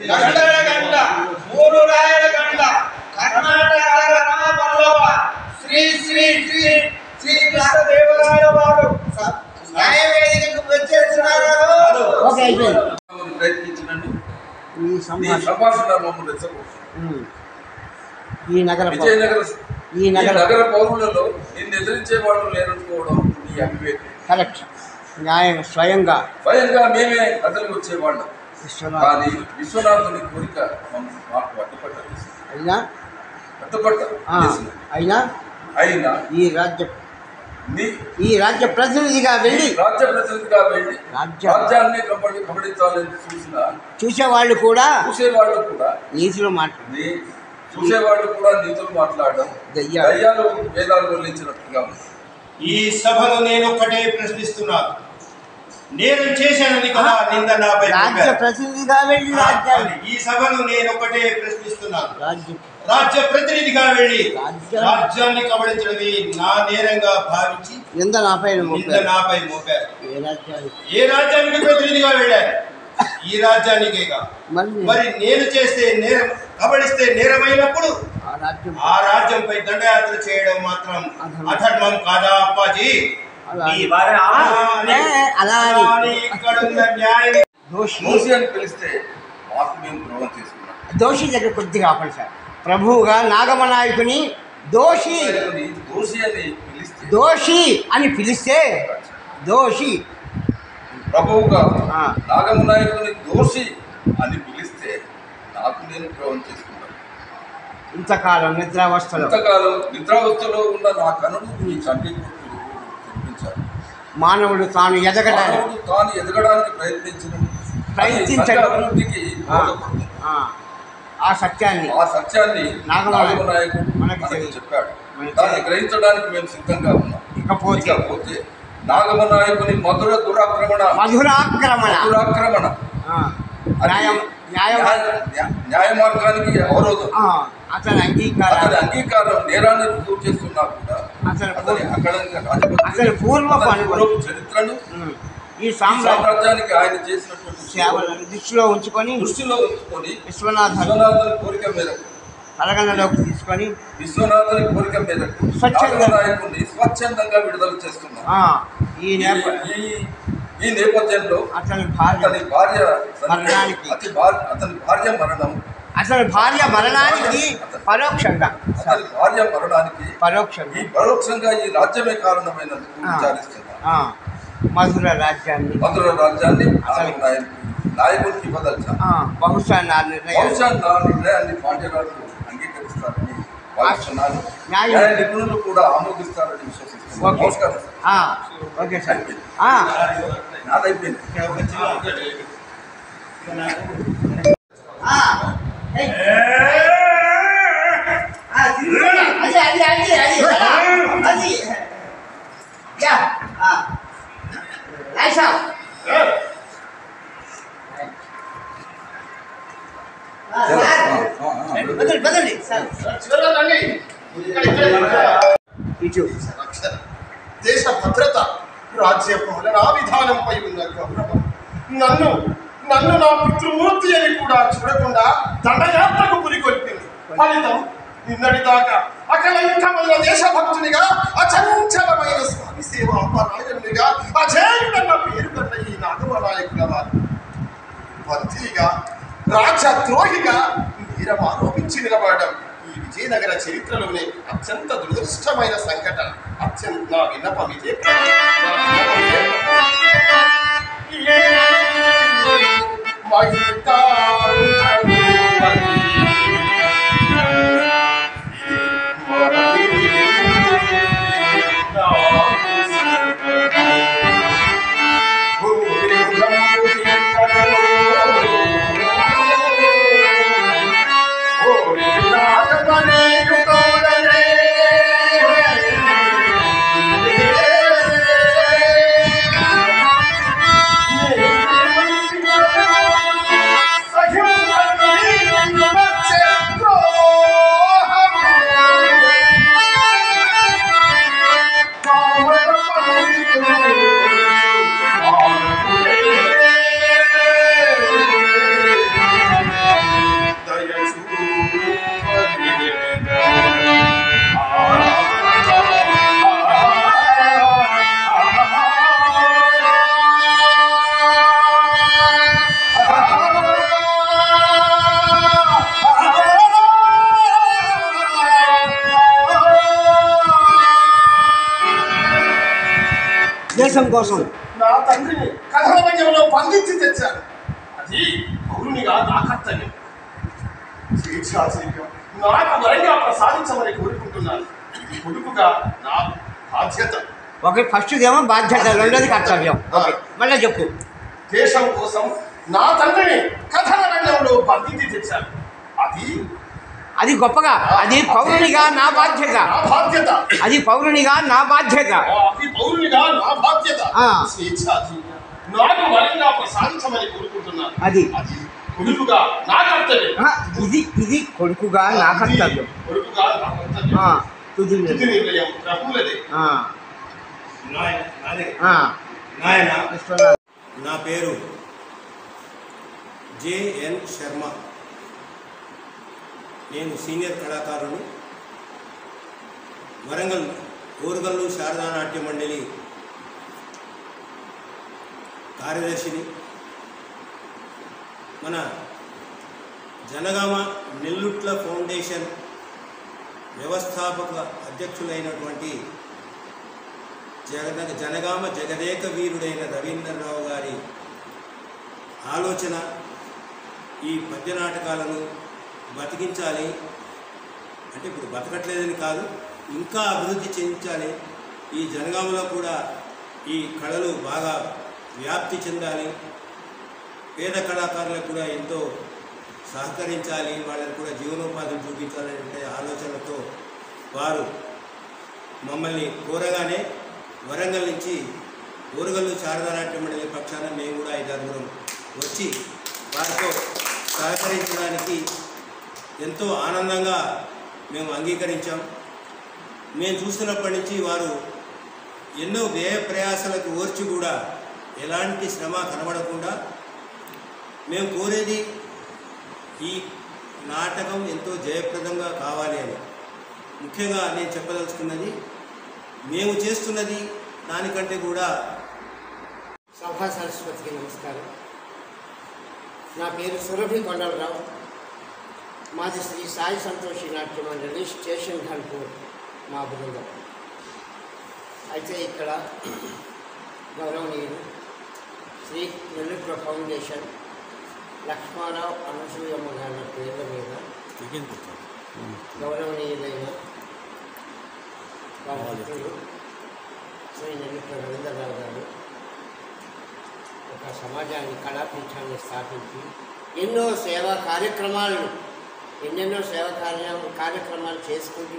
గంట మూడు రాయల గంట కర్ణాటక పల్లవ శ్రీ శ్రీ శ్రీ శ్రీ కృష్ణదేవరాయ వారు న్యాయవేదికకు వచ్చేస్తున్నారు. ప్రయత్నించినండి ఈ సంభాషణ ఈ నగర పౌరులలో నిన్ను ఎదిరించే వాళ్ళు లేరనుకోవడం నీ అవివేకం. కరెక్ట్. న్యాయం స్వయంగా మేమే కథలకు వచ్చేవాళ్ళం. కానీ విశ్వనాథుని కోరిక మాకు అడ్డుపట్ట అయినా ఈ రాజ్య ప్రతినిధిగా వెళ్ళి రాజ్యాన్ని కబడించాలని చూసేవాళ్ళు కూడా నీతులు మాట్లాడడం దయ్యాలు వేదాలు వల్లించినట్టుగా ఈ సభను నేను ఒకటే ప్రశ్నిస్తున్నాను. నేను చేశానని కదా నింద నాపై ప్రతినిధిగా వెళ్ళి ఈ సభను నేను ఒకటే ప్రశ్నిస్తున్నాను. రాజ్య ప్రతినిధిగా వెళ్ళి రాజ్యాన్ని కబడించడమే నా నేరంగా భావించి నింద నాపై మోపారు. ఏ రాజ్యానికి ప్రతినిధిగా వెళ్ళారు? ఈ రాజ్యానికేగా. మరి నేను చేస్తే నేరం, కబడిస్తే నేరమైనప్పుడు ఆ రాజ్యంపై దండయాత్ర చేయడం మాత్రం అధర్మం కాదా అప్పాజీ? దోషి దగ్గర కొద్దిగా ఆపండి సార్. ప్రభువుగా నాగమనాయకుని దోషి అని పిలిస్తే దోషి ప్రభువుగా నాగమనాయకుని దోషి అని పిలిస్తే నాకు నేను ద్రోహం చేసుకున్నాను. ఇంతకాలం నిద్రావస్థలో ఉన్న నా కనులు ఈ చంటి చూపించారు. మానవుడు తాను ఎదగడానికి ప్రయత్నించడానికి ఆ సత్యాన్ని నాగమనాయకుడు మనకు చెప్పాడు. దాన్ని గ్రహించడానికి మేము సిద్ధంగా ఉన్నాం. ఇకపోతే నాగమనాయకుని మధుర దురాక్రమణ న్యాయ మార్గానికి అవరోధం. అతని అంగీకారం నేరాన్ని రుజువు చేస్తున్నా కూడా అతని పూర్వపు చరిత్రను ఈ సామ్రాజ్యానికి ఆయన చేసినటువంటి సేవలను దృష్టిలో ఉంచుకొని విశ్వనాథుని కోరిక మేరకు పరిగణలోకి తీసుకొని విశ్వనాథుని కోరిక మేరకు స్వచ్ఛందంగా విడుదల చేస్తున్నాం. ఈ నేపథ్యంలో అతని భార్య మరణానికి పరోక్షంగా ఈ రాజ్యమే కారణమైనందుకు విచారిస్తున్నాం. మధుర రాజ్యాన్ని నాయకుడికి ఇవ్వదచ్చా? బహుశా నా నిర్ణయాన్ని పాండ్యరాజు అంగీకరిస్తారని భావిస్తున్నాను. నిపుణులు కూడా ఆమోదిస్తారని విశ్వసిస్తున్నాను. నమస్కారం. Okay sir. నాదైపోయింది. దేశ భద్రత, రాజ్య పాలనా విధానంపై ఉన్న గౌరవం నన్ను నా పితృమూర్తి అని కూడా చూడకుండా దండయాత్రకు పురికొల్పింది. ఫలితం నిన్నటిదాకా అకలంకమైన దేశభక్తునిగా, అచంచలమైన స్వామి సేవాపరాయణునిగా అజేయుడన్న పేరు కన్న ఈ నాగమనాయకుల వారు బందీగా, రాజద్రోహిగా నేరం ఆరోపించి నిలబడడం ఈ విజయనగర చరిత్రలోనే అత్యంత దురదృష్టమైన సంఘటన. అత్యంత విన్నపం ఇదే. దేశం కోసం నా తండ్రిని కథల రంగంలో బంధించి తెచ్చాను. అది పౌరునిగా నా కర్తవ్యం. స్వేచ్ఛాశీర్యం నాకు వరంగా ప్రసాదించమని కోరుకుంటున్నాను. కొడుకుగా నా బాధ్యత. ఒకటి ఫస్ట్ ఏమో బాధ్యత, రెండోది కర్తవ్యం. మళ్ళీ చెప్పు. దేశం కోసం నా తండ్రిని కథల రంగంలో బంధించి తెచ్చాను. అది గొప్పగా, అది పౌరునిగా నా బాధ్యత. అది పౌరునిగా నా బాధ్యత. నాకు వరంగా ప్రసాదించమని కోరుకుంటున్నాను. అది కొడుకుగా నా కర్తవ్యం. ఇది కొడుకుగా నా కర్తవ్యం. కొడుకుగా నా కర్తవ్యం. తుది నిర్ణయం ప్రభువులదే. నాయన, నా పేరు జేఎన్ శర్మ. నేను సీనియర్ కళాకారుని. వరంగల్ ఓరుగల్లు శారదా నాట్య మండలి కార్యదర్శిని. మన జనగామ నెల్లుట్ల ఫౌండేషన్ వ్యవస్థాపక అధ్యక్షులైనటువంటి జనగామ జగదేక వీరుడైన రవీంద్రరావు గారి ఆలోచన ఈ పద్య నాటకాలను బతికించాలి అంటే, ఇప్పుడు బతకట్లేదని కాదు, ఇంకా అభివృద్ధి చెందించాలి. ఈ జనగామలో కూడా ఈ కళలు బాగా వ్యాప్తి చెందాలి. పేద కళాకారులకు కూడా ఎంతో సహకరించాలి, వాళ్ళని కూడా జీవనోపాధులు చూపించాలనే ఆలోచనతో వారు మమ్మల్ని కోరగానే వరంగల్ నుంచి ఓరుగల్లు శారదా నాట్య మండలి పక్షాన మేము కూడా 5-6 వచ్చి వారితో సహకరించడానికి ఎంతో ఆనందంగా మేము అంగీకరించాం. మేము చూస్తున్నప్పటి నుంచి వారు ఎన్నో వ్యయ ప్రయాసాలకు ఓర్చి కూడా ఎలాంటి శ్రమ కనబడకుండా, మేము కోరేది ఈ నాటకం ఎంతో జయప్రదంగా కావాలి అని. ముఖ్యంగా నేను చెప్పదలుచుకున్నది, మేము చేస్తున్నది దానికంటే కూడా. సభా సరస్వతికి నమస్కారం. నా పేరు సురభి కొండలరావు. మాది శ్రీ సాయి సంతోషి నాట్య మండలి, స్టేషన్ ఘన్పూర్ మా బృందం. అయితే ఇక్కడ గౌరవనీయులు శ్రీ నెల్లుట్ల ఫౌండేషన్ లక్ష్మారావు అనసూయమ్మ గారి పేర్ల మీద గౌరవనీయులైన వారు శ్రీ నెల్లుట్ల రవీంద్రరావు గారు ఒక సమాజాన్ని, కళాపీఠాన్ని స్థాపించి ఎన్నో సేవా కార్యక్రమాలను చేసుకుంటూ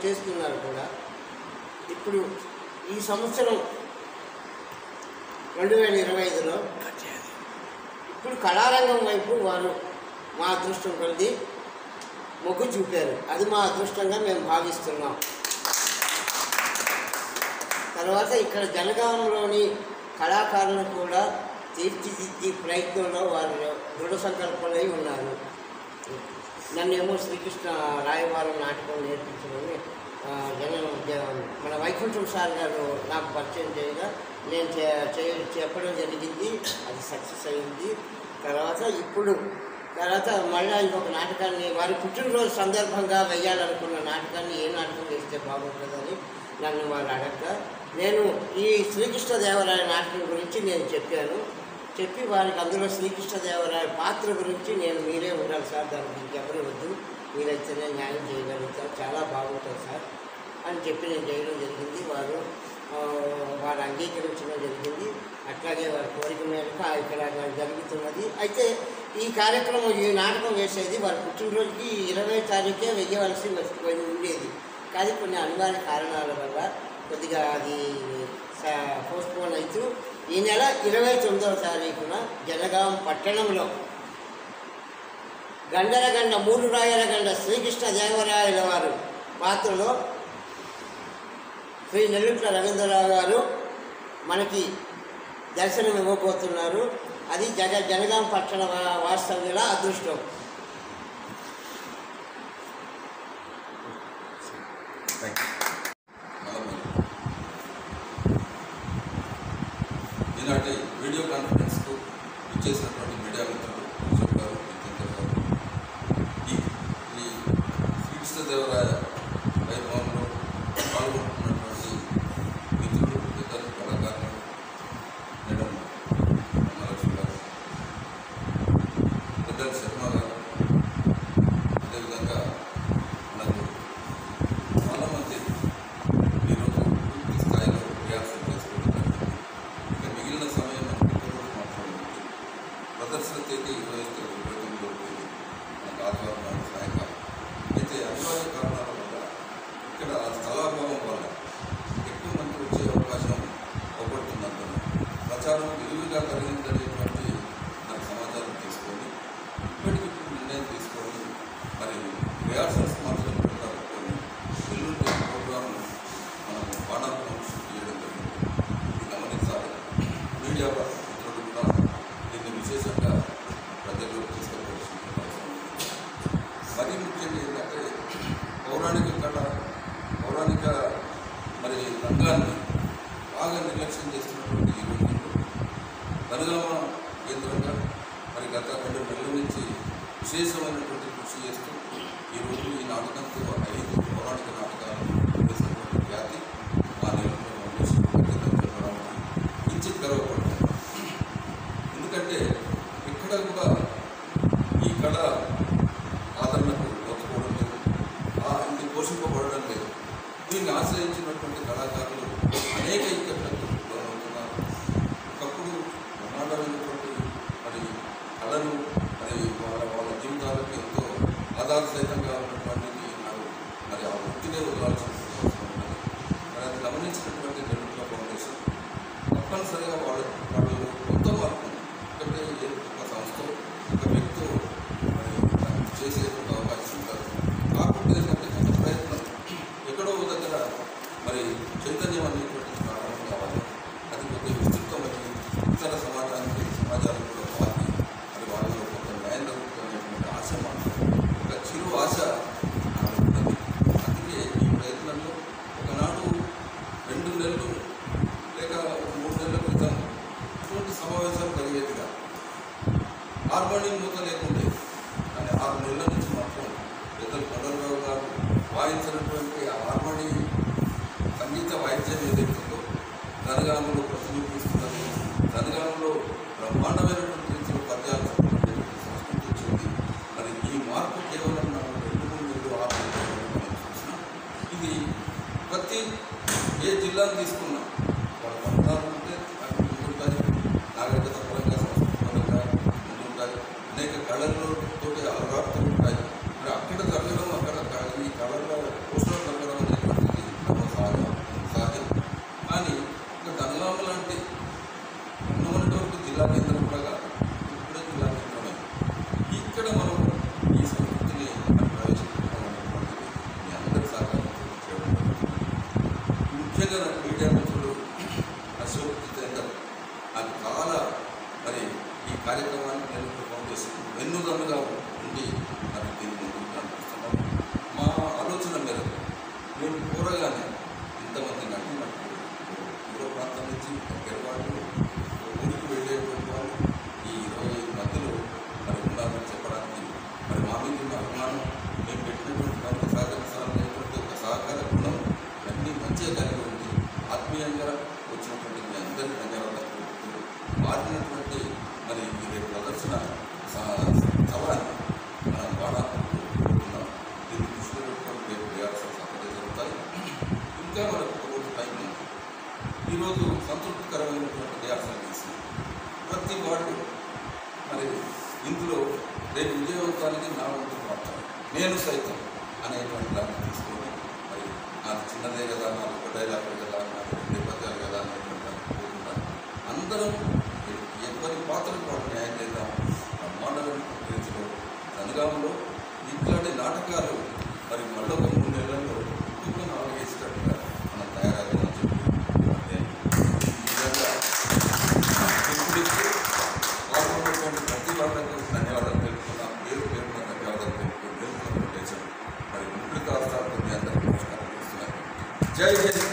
చేస్తున్నారు కూడా. ఇప్పుడు ఈ సంవత్సరం 2025లో ఇప్పుడు కళారంగం వైపు వారు మా అదృష్టం కొద్ది మొగ్గు చూపారు. అది మా అదృష్టంగా మేము భావిస్తున్నాం. తర్వాత ఇక్కడ జనగామంలోని కళాకారులను కూడా తీర్చిదిద్ది ప్రయత్నంలో వారు దృఢ సంకల్పమై ఉన్నారు. నన్నేమో శ్రీకృష్ణ రాయవారం నాటకం నేర్పించమని మన వైకుంఠం సార్ గారు నాకు పరిచయం చేయగా నేను చెప్పడం జరిగింది. అది సక్సెస్ అయింది. తర్వాత మళ్ళీ ఇంకొక నాటకాన్ని వారి పుట్టినరోజు సందర్భంగా వేయాలనుకున్న నాటకాన్ని ఏ నాటకం వేస్తే బాగుంటుందని నన్ను వాళ్ళు అడగగా నేను ఈ శ్రీకృష్ణదేవరాయ నాటకం గురించి నేను చెప్పి వారికి అందులో శ్రీకృష్ణదేవరాయ పాత్ర గురించి మీరే ఉండాలి సార్, దానికి ఇంకెవరు వద్దు, మీరైతేనే న్యాయం చేయగలుగుతారు, చాలా బాగుంటుంది సార్ అని చెప్పి నేను చేయడం జరిగింది. వారు అంగీకరించడం జరిగింది. అట్లాగే వారి కోరిక మేరకు ఇక్కడ జరుగుతున్నది. అయితే ఈ కార్యక్రమం, ఈ నాటకం వేసేది వారి పుట్టినరోజుకి 20వ తారీఖే వేయవలసి ఉండేది. కానీ కొన్ని అనివార్య కారణాల వల్ల కొద్దిగా అది పోస్ట్పోన్ అవుతూ ఈ నెల 29వ తారీఖున జనగాం పట్టణంలో గండరగండ 3 రాయల గండ శ్రీకృష్ణదేవరాయల వారు పాత్రలో శ్రీ నెల్లుట్ల రవీంద్రరావు గారు మనకి దర్శనం ఇవ్వబోతున్నారు. అది జనగాం పట్టణ వాస్తవ్యుల అదృష్టం. ఈనాటి వీడియో కాన్ఫరెన్స్కు ఇచ్చేసినటువంటి మీడియా మిత్రులు గారు, ఈ శ్రీకృష్ణదేవరాయ వైభవంలో పాల్గొంటున్నటువంటి మిత్రులు, ఇద్దరు కళాకారులు, అనివార్య కారణాల వల్ల ఇక్కడ స్థలాభావం వల్ల ఎక్కువ మంది వచ్చే అవకాశం అవపడుతుందంటున్నాను. ప్రచారం విరివిగా కలిగిందనేటువంటి నాకు సమాచారం తీసుకొని ఇప్పటికిప్పుడు నిర్ణయం తీసుకొని మరి రిహార్సల్స్ మాత్రం పెట్టుకొని ఎల్లుండి ప్రోగ్రామ్ మనం వాడాలను షూట్ చేయడం జరిగింది. ఇది గమనించాలి. మీడియా మిత్రులు కూడా దీన్ని విశేషంగా ప్రజల్లోకి తీసుకెళ్ళవలసిన అవసరం ఉంది. మరీ ముఖ్యంగా ఏంటంటే పౌరాణిక కళ పౌరాణిక మరి రంగాన్ని బాగా నిర్లక్ష్యం చేస్తున్నటువంటి ఈ రోజుల్లో జనగామ కేంద్రంగా మరి గత 2 నెలల నుంచి విశేషమైనటువంటి కృషి చేస్తూ ఈరోజు ఈ నాటకంతో 5 పౌరాణిక నాటకాలు వేసినటువంటి ఖ్యాతి ఆ నేపథ్యంలో చెప్పడానికి కించిత్ గర్వపడుతుంది. ఎందుకంటే ఇక్కడ కూడా ఈ కళ ఆదరణకు వచ్చుకోవడం లేదు, ఇది పోషింపబడడం లేదు. దీన్ని ఆశ్రయించినటువంటి కళాకారులు అనేక ఇక్కట్లకు లోనవుతున్నారు. ఒకప్పుడు బ్రహ్మాండమైనటువంటి మరి కళను మరి వాళ్ళ జీవితాలకు ఎంతో ఆధారసహితంగా ఉన్నటువంటిది మరి ఆ వృత్తినే వదలాల్సిన అవసరం ఉన్నది. మరి అది గమనించినటువంటి నెల్లూరు ఫౌండేషన్ తప్పనిసరిగా వాళ్ళు కొత్త మార్పు ఎందుకంటే ఒక సంస్థ ఒక వ్యక్తి మరి చేసేటువంటి అవకాశం ఉంటారు. కాకుండా ఏంటంటే కొంత ప్రయత్నం ఎక్కడో దగ్గర మరి చైతన్యం అనేటువంటిది ప్రారంభం కావాలి. అది కొద్దిగా విస్తృతమైన ఇతర సమాజానికి సమాజాలకు కూడా పాల్గొని మరి వాళ్ళలో కొంత న్యాయం జరుగుతున్నటువంటి ఆశ మాత్రం ఒక చిరు ఆశ ఉంటుంది. అందుకే ఈ ప్రయత్నంలో ఒకనాడు 2 నెలలు లేక 3 నెలల క్రితం ఇటువంటి సమావేశాలు కలిగేదిగా హార్మోనియం మూత లేకుండే. కానీ 6 నెలల నుంచి మాత్రం పెద్దలు కొండలరావు గారు వాయించినటువంటి ఆ హార్మోనియం సంగీత వాయిద్యం ఏదైతుందో జనగామలో ప్రతిరూపిస్తున్నది. జనగామలో బ్రహ్మాండమైనటువంటి రీతిలో పద్యాలు సంస్కృతి వచ్చింది. మరి ఈ మార్పు కేవలం 2-3 నెలలు 6 నెలలు మనం చూసినాం. ఇది ప్రతి ఏ జిల్లాను తీసుకున్నాం వాళ్ళ పట్టణాలు ఉంటే ముందుంటాయి, నాగరికత పరంగా సంస్కృతి పరంగా ముందుంటాయి, అనేక కళలతోటి అలవాటుతో ఉంటాయి. మరి అక్కడ జరగడం అక్కడ ఈ కళల్లో పోషణ జరగడం అనేటువంటిది సహజం. కానీ ఇంకా జనగామ లాంటి ఉన్నటువంటి జిల్లా కేంద్రం కూడా కాదు, ఇప్పుడే జిల్లా కేంద్రమే. ఇక్కడ మనం ఈ సంస్కృతిని ప్రవేశపెట్టడం అనేటువంటిది మీ అందరి సహకారం చేయడం ముఖ్యంగా మీడియా మిత్రులు అశోక్ జితేందర్ నాకు చాలా మరి ఈ కార్యక్రమాన్ని నెల్లూరు ఫౌండేషన్ వెన్నుదన్నుగా ఉండి మరి దీన్ని ముందుకు నడిపిస్తున్నాం. మా ఆలోచన మేరకు మేము కోరగానే ఇంతమంది నటినట్టు దూర ప్రాంతం నుంచి దగ్గరపాటు ఊరికి వెళ్ళేటువంటి వాళ్ళు ఈ 25 మధ్యలో మరి ఉండాలని చెప్పడానికి మరి మా మీద ఉన్న అభిమానం, మేము పెట్టినటువంటి పనికి సహకరించాలనేటువంటి ఒక సహకార గుణం అన్నీ మంచిగా కలిగి ఉంది. ఆత్మీయంగా వచ్చినటువంటి మీ అందరికీ ధన్యవాదాలు తెలుపుతూ మారినటువంటి మరి రేపు ప్రదర్శన సభాన్ని మనం వాడాలనుకుంటున్నాం. దీన్ని దృష్టిలో పెట్టుకొని రేపు రిహార్సల్స్ అక్కడే జరుగుతాయి. ఇంకా మనకు ఒక రోజు టైం ఉంది. ఈరోజు సంతృప్తికరమైనటువంటి రిహార్సల్ చేసి ప్రతి వార్డు మరి ఇందులో రేపు విజయవంతానికి నా వంతు పాత్ర నేను సైతం అనేటువంటి దాన్ని తీసుకొని మరి నాకు చిన్నదే కదా, నాకు ఒక డైలాగ్ కదా, నాకు 2 పద్యాలు కదా అనేటువంటి దాన్ని కోరుకుంటాను. అందరం ఎవరి పాత్రకు వాళ్ళు న్యాయం చేద్దాం. బ్రహ్మాండమైనటువంటి రీతిలో జనగామలో ఇట్లాంటి నాటకాలు మరి మళ్ళొక 3 నెలల్లో ఇంకొక 4 వేసేటట్టుగా మనం తయారవుతామని చెప్పి ఈ విధంగా పాల్గొన్నటువంటి ప్రతి వాళ్ళకు ధన్యవాదాలు తెలుపుతున్నాం. పేరు పేరున ధన్యవాదాలు తెలుపుతూ మరి ముఖ్య రాష్ట్రాలతో మీ అందరికీ నమస్కారం చేస్తున్నాను. జై జై